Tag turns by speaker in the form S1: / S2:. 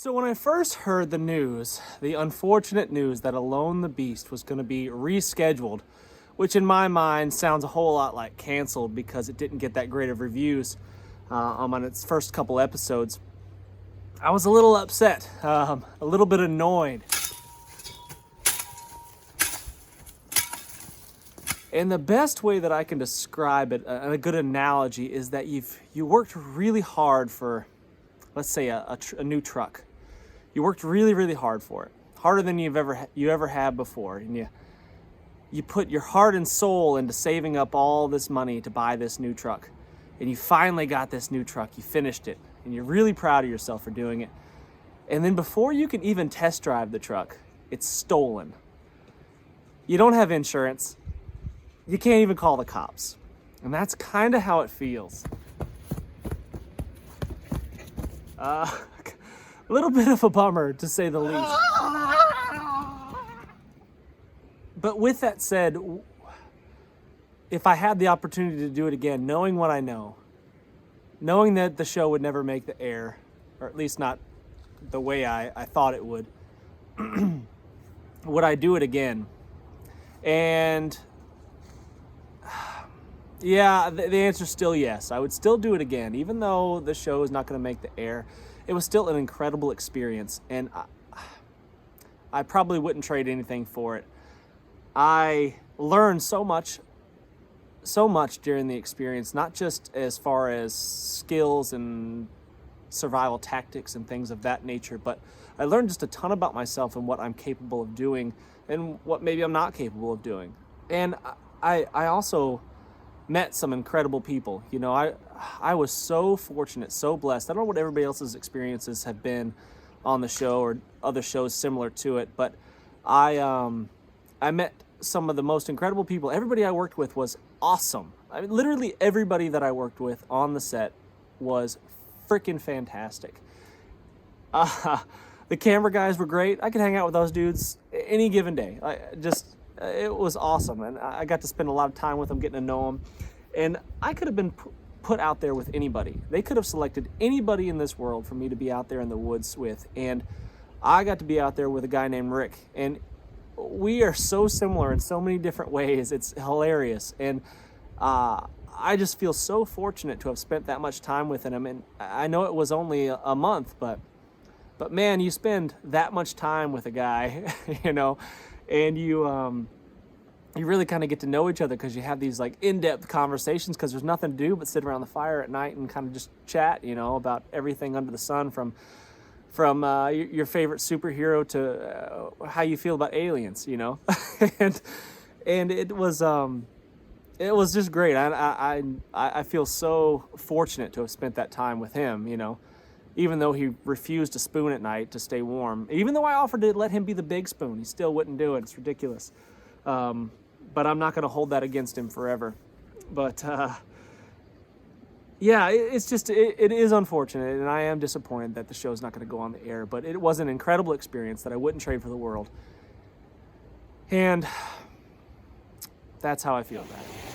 S1: So when I first heard the news, the unfortunate news that Alone the Beast was going to be rescheduled, which in my mind sounds a whole lot like canceled because it didn't get that great of reviews on its first couple episodes, I was a little upset, a little bit annoyed. And the best way that I can describe it, a good analogy, is that you worked really hard for, let's say, a new truck. You worked really, really hard for it, harder than you ever have before, and you put your heart and soul into saving up all this money to buy this new truck, and you finally got this new truck. You finished it, and you're really proud of yourself for doing it. And then before you can even test drive the truck, it's stolen. You don't have insurance. You can't even call the cops, and that's kind of how it feels. A little bit of a bummer, to say the least. But with that said, if I had the opportunity to do it again, knowing what I know, knowing that the show would never make the air, or at least not the way I thought it would I do it again? And yeah, the answer is still yes. I would still do it again, even though the show is not going to make the air. It was still an incredible experience, and I probably wouldn't trade anything for it. I learned so much during the experience, not just as far as skills and survival tactics and things of that nature, but I learned just a ton about myself and what I'm capable of doing and what maybe I'm not capable of doing. And I also met some incredible people. You know, I was so fortunate, so blessed. I don't know what everybody else's experiences have been on the show or other shows similar to it, but I met some of the most incredible people. Everybody I worked with was awesome. I mean, literally everybody that I worked with on the set was freaking fantastic. The camera guys were great. I could hang out with those dudes any given day. It was awesome, and I got to spend a lot of time with them, getting to know them. And I could have been put out there with anybody. They could have selected anybody in this world for me to be out there in the woods with, and I got to be out there with a guy named Rick. And we are so similar in so many different ways. It's hilarious, and I just feel so fortunate to have spent that much time with him. And I know it was only a month, but man, you spend that much time with a guy, you know, and you really kind of get to know each other because you have these like in-depth conversations because there's nothing to do but sit around the fire at night and kind of just chat, you know, about everything under the sun, from your favorite superhero to how you feel about aliens, you know. and it was just great. I feel so fortunate to have spent that time with him, you know. Even though he refused to spoon at night to stay warm. Even though I offered to let him be the big spoon, he still wouldn't do it. It's ridiculous. But I'm not going to hold that against him forever. But yeah, it is unfortunate, and I am disappointed that the show's not going to go on the air. But it was an incredible experience that I wouldn't trade for the world. And that's how I feel about it.